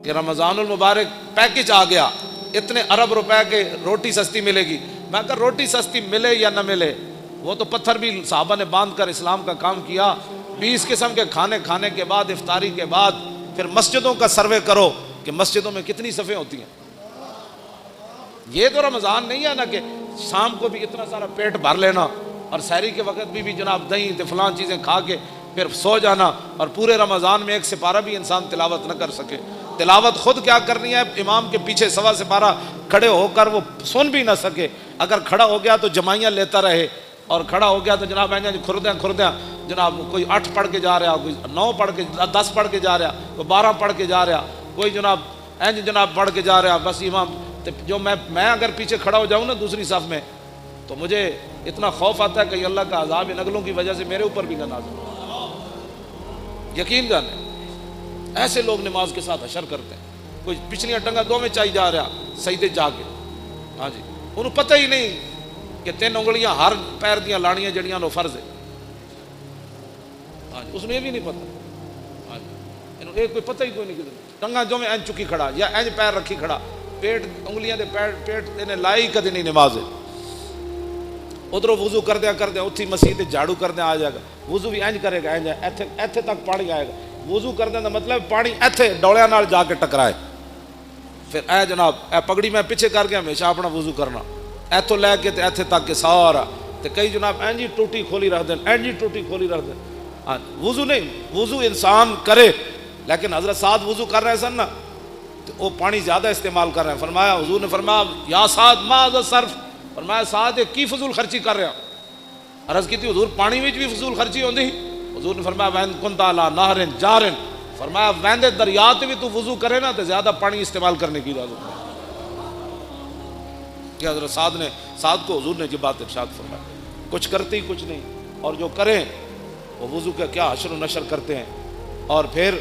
کہ رمضان المبارک پیکج آ گیا، اتنے ارب روپے کے روٹی سستی ملے گی۔ میں کہا روٹی سستی ملے یا نہ ملے، وہ تو پتھر بھی صحابہ نے باندھ کر اسلام کا کام کیا۔ 20 قسم کے کھانے کھانے کے بعد، افطاری کے بعد پھر مسجدوں کا سروے کرو کہ مسجدوں میں کتنی صفیں ہوتی ہیں۔ یہ تو رمضان نہیں ہے نا کہ شام کو بھی اتنا سارا پیٹ بھر لینا اور سحری کے وقت بھی جناب دہی تے فلان چیزیں کھا کے پھر سو جانا، اور پورے رمضان میں ایک سپارہ بھی انسان تلاوت نہ کر سکے۔ تلاوت خود کیا کرنی ہے، امام کے پیچھے سوا سپارہ کھڑے ہو کر وہ سن بھی نہ سکے، اگر کھڑا ہو گیا تو جمائیاں لیتا رہے، اور کھڑا ہو گیا تو جناب کھردیاں جناب کوئی 8 پڑھ کے جا رہا، کوئی 9 پڑھ کے 10 پڑھ کے جا رہا، کوئی 12 پڑھ کے جا رہا، کوئی جناب پڑھ کے جا رہا۔ بس امام جو میں اگر پیچھے کھڑا ہو جاؤں نا دوسری صف میں، تو مجھے اتنا خوف آتا ہے کہ اللہ کا عذاب ان اگلوں کی وجہ سے میرے اوپر بھی نہ نازل ہو۔ یقین جانے ایسے لوگ نماز کے ساتھ حشر کرتے ہیں، کوئی پچھلیاں ٹنگا دو میں چاہی جا رہا سجدے جا کے، ہاں جی انہوں پتہ ہی نہیں کہ 3 انگلیاں ہر پیر دیاں لانیاں جڑیاں نو فرض ہے، ہاں جی اس نے یہ بھی نہیں پتہ، ہاں جی انہوں نے کوئی پتہ ہی کوئی نہیں کہ ٹنگا جو میں این چکی کھڑا یا این پیر رکھی کھڑا، پیٹ انگلیاں دے پیٹ نے لائی کدی نہیں نماز ہے۔ ادھر وضو کر دیا اتھی مسیح جھاڑو کر دیا آ جائے گا، وضو بھی اینج کرے گا، ایتھے تک پانی آئے گا، وضو کر دیا مطلب پانی ایتھے ڈولیاں نال جا کے ٹکرائے، پھر اے جناب اے پگڑی میں پیچھے کر کے ہمیشہ اپنا وضو کرنا، ایتھوں لے کے تے ایتھے تک کے سارا، تے کئی جناب اینجی ٹوٹی کھولی رکھ دیں، اینجی ٹوٹی کھولی رکھ دیں۔ ہاں وضو نہیں، وضو انسان کرے، لیکن حضرت سعد وضو کر رہے سن نا تو وہ پانی زیادہ استعمال کر رہے ہیں، فرمایا حضور نے فرمایا یا سعد ما ذا صرف، فرمایا سعد کی فضول خرچی کر رہے ہیں؟ عرض کی تھی حضور پانی وچ بھی فضول خرچی ہوندی؟ حضور نے فرمایا وین کنت علی نہر جارن، فرمایا ویندے دریا تے بھی تو وضو کرے نا تو زیادہ پانی استعمال کرنے کی اجازت ہے۔ کہ حضرت سعد کو حضور نے یہ بات ارشاد فرمایا، کچھ کرتے ہی کچھ نہیں، اور جو کریں وہ وضو کا کیا حشر و نشر کرتے ہیں۔ اور پھر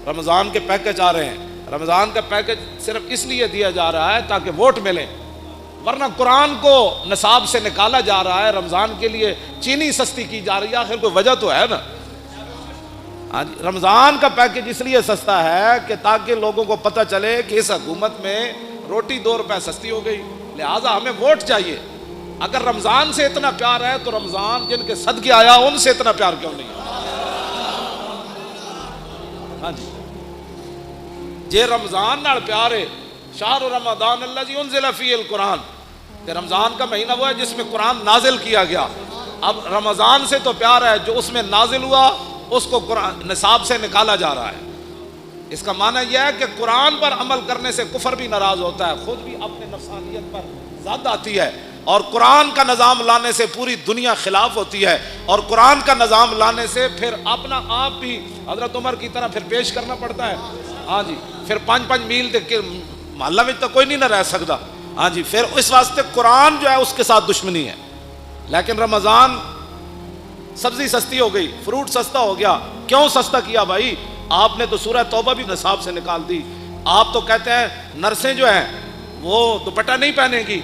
رمضان کے پیکج آ رہے ہیں، رمضان کا پیکج صرف اس لیے دیا جا رہا ہے تاکہ ووٹ ملیں، ورنہ قرآن کو نصاب سے نکالا جا رہا ہے، رمضان کے لیے چینی سستی کی جا رہی ہے، آخر کوئی وجہ تو ہے نا۔ رمضان کا پیکج اس لیے سستا ہے کہ تاکہ لوگوں کو پتہ چلے کہ اس حکومت میں روٹی 2 روپے سستی ہو گئی، لہٰذا ہمیں ووٹ چاہیے۔ اگر رمضان سے اتنا پیار ہے تو رمضان جن کے صدقے آیا ان سے اتنا پیار کیوں نہیں ہے؟ ہاں جی جے رمضان نال پیار ہے، شہر رمضان الذی انزل فیہ القرآن، کہ رمضان کا مہینہ وہ ہے جس میں قرآن نازل کیا گیا۔ اب رمضان سے تو پیار ہے، جو اس میں نازل ہوا اس کو قرآن نصاب سے نکالا جا رہا ہے۔ اس کا معنی یہ ہے کہ قرآن پر عمل کرنے سے کفر بھی ناراض ہوتا ہے، خود بھی اپنے نفسانیت پر زیادہ آتی ہے، اور قرآن کا نظام لانے سے پوری دنیا خلاف ہوتی ہے، اور قرآن کا نظام لانے سے پھر اپنا آپ بھی حضرت عمر کی طرح پھر پیش کرنا پڑتا ہے۔ ہاں جی پھر 5 میل محلہ میں تو کوئی نہیں نہ رہ سکتا، ہاں جی پھر اس واسطے قرآن جو ہے اس کے ساتھ دشمنی ہے۔ لیکن رمضان سبزی سستی ہو گئی، فروٹ سستا ہو گیا، کیوں سستا کیا بھائی؟ آپ نے تو سورہ توبہ بھی نصاب سے نکال دی۔ آپ تو کہتے ہیں نرسیں جو ہیں وہ دوپٹہ نہیں پہنے گی،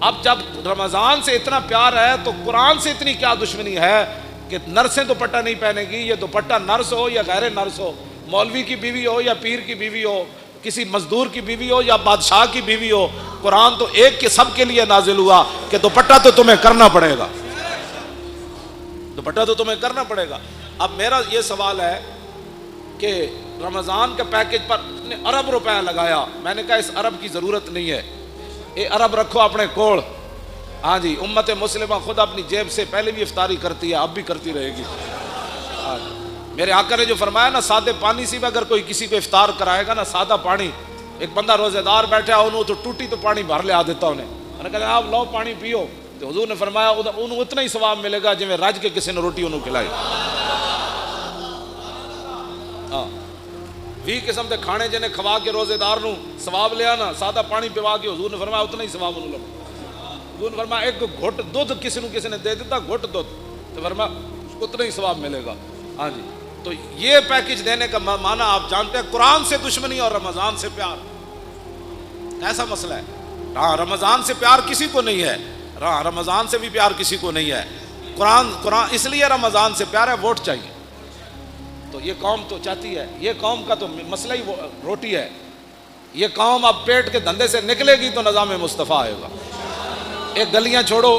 اب جب رمضان سے اتنا پیار ہے تو قرآن سے اتنی کیا دشمنی ہے کہ نرسیں دوپٹہ نہیں پہنے گی؟ یہ دوپٹہ نرس ہو یا غیر نرس ہو، مولوی کی بیوی ہو یا پیر کی بیوی ہو، کسی مزدور کی بیوی ہو یا بادشاہ کی بیوی ہو، قرآن تو ایک کے سب کے لیے نازل ہوا کہ دوپٹہ تو تمہیں کرنا پڑے گا، دوپٹہ تو تمہیں کرنا پڑے گا۔ اب میرا یہ سوال ہے کہ رمضان کے پیکج پر نے ارب روپے لگایا، میں نے کہا اس ارب کی ضرورت نہیں ہے، یہ ارب رکھو اپنے کوڑ۔ ہاں جی امت مسلمہ خود اپنی جیب سے پہلے بھی افطاری کرتی ہے، اب بھی کرتی رہے گی۔ میرے آقا نے جو فرمایا نا سادے پانی سے بھی اگر کوئی کسی کو افطار کرائے گا نا، سادہ پانی، ایک بندہ روزے دار بیٹھا انہوں تو ٹوٹی تو پانی بھر لے آ دیتا انہیں، میں نے کہا آپ لو پانی پیو، تو حضور نے فرمایا انہوں اتنا ہی ثواب ملے گا جویں رج کے کسی نے روٹی انہوں کھلائی۔ ہاں 20 قسم کے کھانے جنہیں کھوا کے روزے دار نوں ثواب لیا نا، سادہ پانی پوا کے حضور نے فرمایا اتنا ہی ثواب انہوں لگا۔ حضور نے فرمایا ایک گھٹ دودھ کسی نے دے دیتا، گھٹ دودھ، تو فرمایا اتنا ہی ثواب ملے گا۔ ہاں جی تو یہ پیکج دینے کا معنی آپ جانتے ہیں، قرآن سے دشمنی اور رمضان سے پیار، ایسا مسئلہ ہے۔ ہاں رمضان سے پیار کسی کو نہیں ہے، رمضان سے بھی پیار کسی کو نہیں ہے، قرآن اس لیے رمضان سے پیار ہے، ووٹ چاہیے۔ تو یہ قوم تو چاہتی ہے، یہ قوم کا تو مسئلہ ہی روٹی ہے، یہ قوم اب پیٹ کے دھندے سے نکلے گی تو نظام مصطفیٰ آئے گا. ایک گلیاں چھوڑو،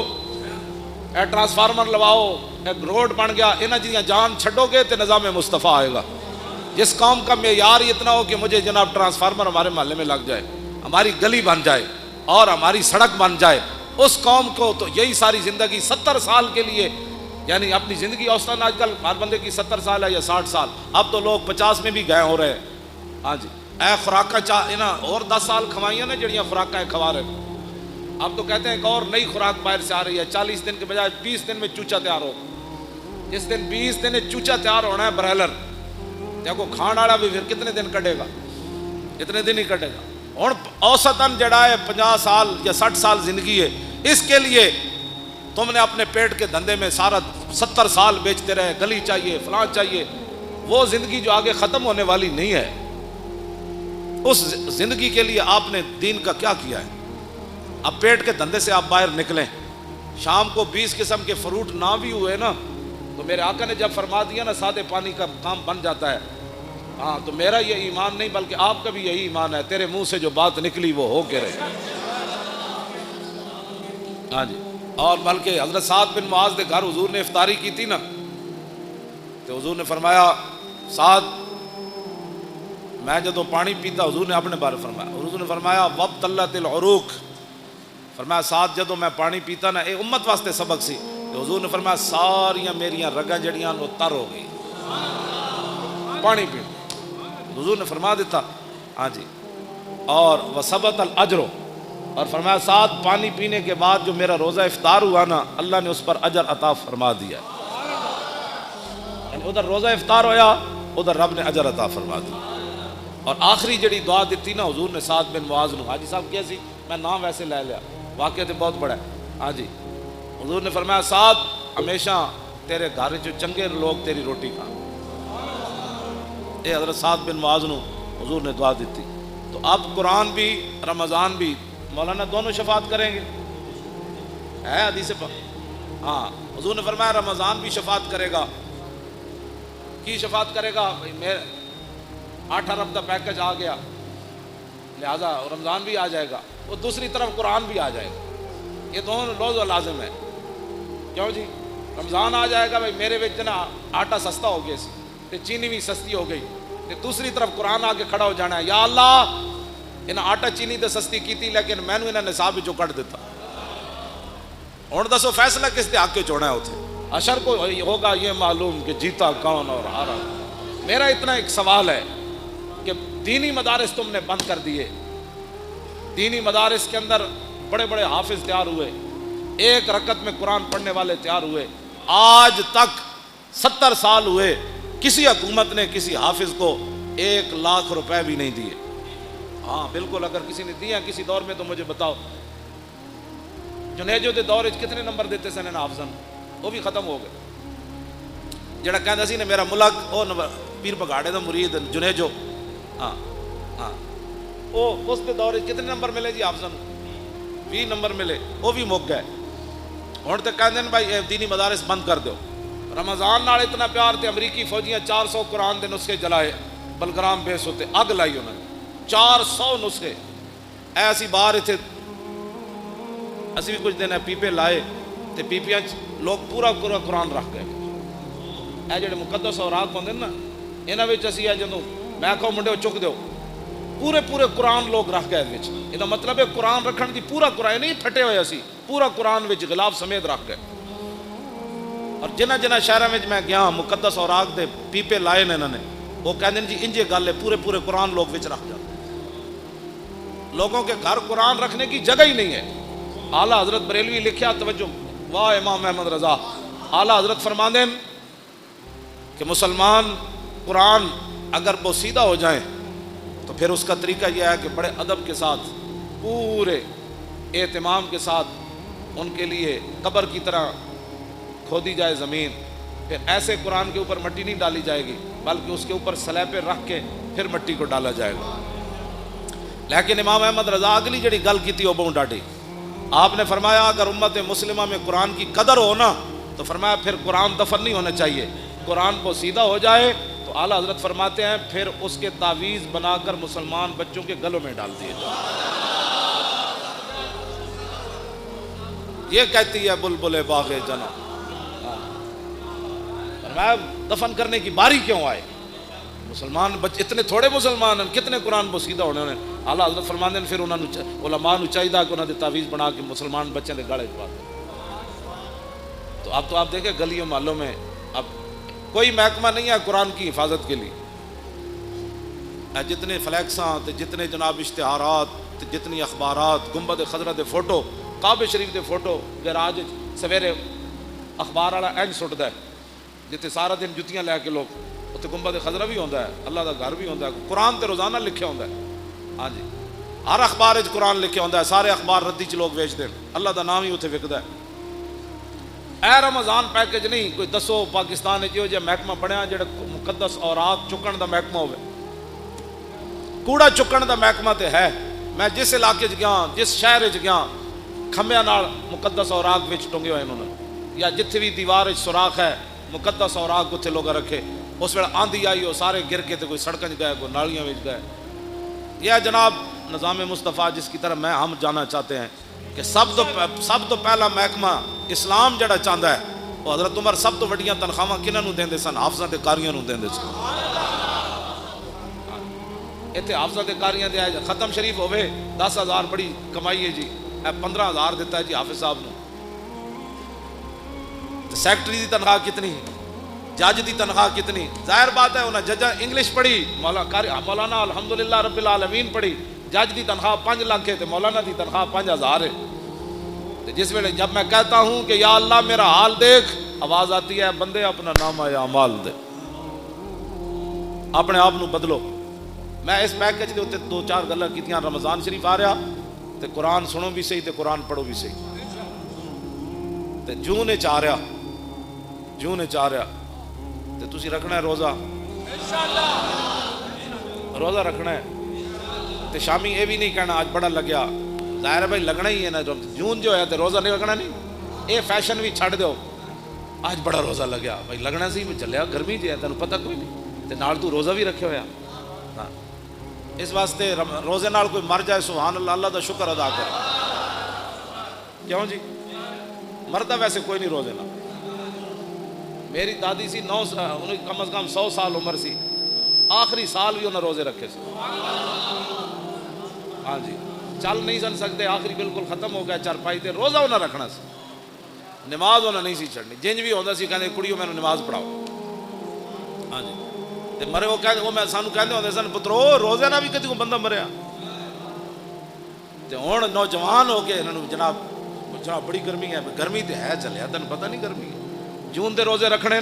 اے ٹرانسفارمر لواؤ، ایک روڈ بن گیا، انہاں جیاں جان چھڈو گے تو نظام مصطفیٰ آئے گا. جس قوم کا معیار اتنا ہو کہ مجھے جناب ٹرانسفارمر ہمارے محلے میں لگ جائے، ہماری گلی بن جائے اور ہماری سڑک بن جائے، اس قوم کو تو یہی ساری زندگی 70 سال کے لیے، یعنی اپنی زندگی اوسطاً آج کل ہر بندے کی 70 سال ہے یا 60 سال، اب تو لوگ 50 میں بھی گئے ہو رہے ہیں. ہاں جی، اے خوراکاں اور 10 سال کھوائیاں نا جڑیاں خوراکاں کھوا رہے ہیں. اب تو کہتے ہیں ایک اور نئی خوراک باہر سے آ رہی ہے، 40 دن کے بجائے 20 دن میں چوچا تیار ہو. جس دن 20 دن چوچا تیار ہونا ہے برہلر، دیکھو کھان والا بھی پھر کتنے دن کٹے گا؟ اتنے دن ہی کٹے گا. اور اوسطاً جڑا ہے 50 سال یا 60 سال زندگی ہے، اس کے لیے تم نے اپنے پیٹ کے دھندے میں سارا 70 سال بیچتے رہے، گلی چاہیے فلاں چاہیے. وہ زندگی جو آگے ختم ہونے والی نہیں ہے، اس زندگی کے لیے آپ نے دین کا کیا کیا ہے؟ اب پیٹ کے دھندے سے آپ باہر نکلیں. شام کو 20 قسم کے فروٹ نہ بھی ہوئے نا تو میرے آقا نے جب فرما دیا نا سادے پانی کا کام بن جاتا ہے. ہاں تو میرا یہ ایمان نہیں بلکہ آپ کا بھی یہی ایمان ہے، تیرے منہ سے جو بات نکلی وہ ہو کے رہے. ہاں جی. اور بلکہ حضرت سعد بن معاذ کے گھر حضور نے افطاری کی تھی نا تو حضور نے فرمایا سعد، میں جدو پانی پیتا، حضور نے اپنے بارے فرمایا، حضور نے فرمایا وابتلت العروق، فرمایا سعد جدو میں پانی پیتا نا، ایک امت واسطے سبق سی، تو حضور نے فرمایا ساریاں میریاں رگاں جڑیاں وہ تر ہو گئی پانی پی. حضور نے فرما دیتا. ہاں جی. اور وثبت الاجر، اور فرمایا سعد پانی پینے کے بعد جو میرا روزہ افطار ہوا نا اللہ نے اس پر اجر عطا فرما دیا. یعنی ادھر روزہ افطار ہویا، ادھر رب نے اجر عطا فرما دیا. اور آخری جڑی دعا دیتی نا حضور نے سعد بن معاذ نو، حاجی صاحب کیا سی، میں نام ویسے لے لیا، واقعہ تو بہت بڑا ہے. ہاں جی. حضور نے فرمایا سعد ہمیشہ تیرے گھر جو چنگے لوگ تیری روٹی کھا. اے حضرت سعد بن معاذ نو حضور نے دعا دیتی. تو اب قرآن بھی رمضان بھی مولانا دونوں شفاعت کریں گے، ہے حدیث پاک. ہاں حضور نے فرمایا رمضان بھی شفاعت کرے گا. کی شفاعت کرے گا؟ میرے 8 ارب کا پیکج آ گیا لہذا رمضان بھی آ جائے گا، وہ دوسری طرف قرآن بھی آ جائے گا. یہ دونوں روز و لازم ہے. کیوں جی؟ رمضان آ جائے گا بھائی میرے وچ نا آٹا سستا ہو گیا سی تے چینی بھی سستی ہو گئی، تے دوسری طرف قرآن آ کے کھڑا ہو جانا ہے، یا اللہ انہیں آٹا چینی تے سستی کیتی لیکن میں نے انہیں نصاب وچوں کٹ دیتا. ہن دسو فیصلہ کس دے حق وچ ہونا ہے؟ اتنے اشر کو ہوگا یہ معلوم کہ جیتا کون اور ہارا. میرا اتنا ایک سوال ہے کہ دینی مدارس تم نے بند کر دیے، دینی مدارس کے اندر بڑے بڑے حافظ تیار ہوئے، ایک رکعت میں قرآن پڑھنے والے تیار ہوئے، آج تک 70 سال ہوئے کسی حکومت نے کسی حافظ کو 1 لاکھ روپے بھی نہیں دیے. ہاں بالکل، اگر کسی نے دیا کسی دور میں تو مجھے بتاؤ. جنیجو دے دور کتنے نمبر دیتے سن حافظن؟ وہ بھی ختم ہو گئے. جڑا کہندا سی نے میرا ملک او پیر پگاڑے دا مرید جنیجو، ہاں ہاں وہ اس کے دور کتنے نمبر ملے جی حافظن؟ 20 نمبر ملے، وہ بھی مک گئے. ہن تے کہندے نے بھائی دینی مدارس بند کر دو. رمضان نال اتنا پیار تے امریکی فوجیاں 400 قرآن دے نسخے جلائے بلگرام بیس ہوتے، اگ لائی انہوں نے 400 نسخے. ایسی باہر اتنے اسی بھی کچھ دن ہے پیپے لائے تے پیپیاں لوگ پورا پورا قرآن رکھ گئے. اے جڑے مقدس اوراق ہوندے نا انہاں وچ اسی ہے جدوں میں کہو منڈے چک دیو پورے پورے قرآن لوگ رکھ گئے وچ. یہ مطلب ہے قرآن رکھن دی پورا قرآن نہیں پھٹے ہوئے اسی پورا قرآن وچ غلاف سمیت رکھ گئے. اور جنہ جنہ شہروں میں میں گیا مقدس اوراق دے پیپے لائے نے انہوں نے، وہ کہتے ہیں جی انجے گل ہے پورے پورے قرآن لوگ وچ رکھ جاتے. لوگوں کے گھر قرآن رکھنے کی جگہ ہی نہیں ہے. اعلیٰ حضرت بریلوی لکھیا، توجہ، واہ امام احمد رضا. اعلیٰ حضرت فرماندے ہیں کہ مسلمان قرآن اگر بوسیدہ ہو جائیں تو پھر اس کا طریقہ یہ ہے کہ بڑے ادب کے ساتھ پورے اہتمام کے ساتھ ان کے لیے قبر کی طرح کھودی جائے زمین. پھر ایسے قرآن کے اوپر مٹی نہیں ڈالی جائے گی بلکہ اس کے اوپر سلیبے رکھ کے پھر مٹی کو ڈالا جائے گا. لیکن امام احمد رضا اگلی جڑی گل کی تھی وہ بہت ڈاٹی. آپ نے فرمایا اگر امت مسلمہ میں قرآن کی قدر ہو نا تو فرمایا پھر قرآن دفن نہیں ہونا چاہیے. قرآن کو سیدھا ہو جائے تو تو اعلیٰ حضرت فرماتے ہیں پھر اس کے تعویذ بنا کر مسلمان بچوں کے گلوں میں ڈال دیے جائیں۔ یہ کہتی ہے بلبل باغ جنا، فرمایا دفن کرنے کی باری کیوں آئے؟ مسلمان بچے اتنے تھوڑے مسلمان ہیں، کتنے قرآن بوسیدہ ہونے انہیں۔ اعلیٰ حضرت فرماتے ہیں پھر انہوں نے علماء نو چاہیے کہ انہوں نے تعویذ بنا کے مسلمان بچے دے گالے چ پا دیں۔ تو اب تو آپ دیکھیں گلیوں محلوں میں اب کوئی محکمہ نہیں ہے قرآن کی حفاظت کے لیے۔ جتنے فلیکساں جتنے جناب اشتہارات جتنی اخبارات، گنبد خضرا دے فوٹو، کعبہ شریف دے فوٹو، گراج سویرے اخبار والا اینج سٹدا ہے جتنے سارا دن جتیاں لے کے لوگ، اتنے گنبد خضرا بھی ہوندا ہے، اللہ دا گھر بھی ہوندا ہے، قرآن تے روزانہ لکھیا ہوندا ہے۔ ہاں جی، ہر اخبار وچ قرآن لکھیا ہوندا ہے، سارے اخبار ردی چ لوگ ویچ دین، اللہ دا نام ہی اتنے وکدا ہے۔ اے رمضان پیکج نہیں کوئی دسو پاکستان وچ جو محکمہ بنیا جڑا مقدس اوراق چکن دا محکمہ ہوے، کوڑا چکن دا محکمہ تے ہے۔ میں جس علاقے چ گیا، جس شہر وچ گیا، کھمبیاں نال مقدس اوراق وچ ٹنگے ہوئے انہوں نے، یا جتھے بھی دیوار وچ سوراخ ہے مقدس اوراق اتنے لوگ رکھے۔ اس ویلے آندھی آئی وہ سارے گر کے تے کوئی سڑکیں گئے، کوئی نالیاں وچ گئے۔ یہ جناب نظام مصطفیٰ جس کی طرف ہم جانا چاہتے ہیں کہ سب تو پہلا محکمہ اسلام جڑا چاہتا ہے وہ حضرت عمر سب تو وڈیاں تنخواہ کنہاں نوں دیندے سن؟ حافظاں تے قاریاں نوں دیندے سن۔ اتنے حافظاں تے قاریاں دے ختم شریف ہوئے 10,000 بڑی کمائی ہے جی، 15,000 دیتا ہے جی حافظ صاحب نے۔ سیکٹری دی تنخواہ کتنی، جج دی تنخواہ کتنی؟ ظاہر بات ہے انہیں ججا انگلش پڑھی، مولانا الحمدللہ رب العالمین پڑھی، جج دی تنخواہ 5 لاکھ ہے تو مولانا دی تنخواہ 5,000 ہے۔ جس ویلے جب میں کہتا ہوں کہ یا اللہ میرا حال دیکھ، آواز آتی ہے بندے اپنا نامہ اعمال دے، اپنے آپ نو بدلو۔ میں اس پیکج دے اتنے 2-4 گلاں کیتیاں، رمضان شریف آ رہا تے قرآن سنو بھی صحیح تے قرآن پڑھو بھی صحیح، تے جون وچ آ رہا، جون وچ آ رہا تے تسی رکھنا ہے روزہ، روزہ رکھنا ہے تے شامی یہ بھی نہیں کہنا آج بڑا لگیا، ظاہر ہے بھائی لگنا ہی ہے نا، جون جو ہے تے روزہ نہیں رکھنا نہیں، یہ فیشن بھی چھڑ دو، آج بڑا روزہ لگیا بھائی لگنا سی میں چلیا گرمی جی ہے تینوں پتہ کوئی نہیں تے نال تو روزہ بھی رکھے ہویا۔ ہاں اس واسطے روزے نال کوئی مر جائے سبحان اللہ، اللہ دا شکر ادا کرے، کیوں جی مرتا ویسے کوئی نہیں روزے نال۔ میری دادی سی انہیں کم از کم 100 سال عمر سی، آخری سال بھی انہیں روزے رکھے سی۔ ہاں جی چل نہیں سن سکتے، آخری بالکل ختم ہو گیا چارپائی تے، روزہ انہیں رکھنا سی، نماز انہیں نہیں سی چھڑنی، جنج بھی ہوتا سی کہتے کڑیوں میں نماز پڑھاؤ۔ ہاں جی تے مرے وہ کہتے وہ میں سانو کہتے ہوتے سن پترو روزے نہ بھی کدی کو بندہ مریا تے ہن نوجوان ہو کے انہوں جناب بڑی گرمی ہے، گرمی تے ہے چلیا تینوں پتہ نہیں گرمی ہے، جون دے روزے رکھنے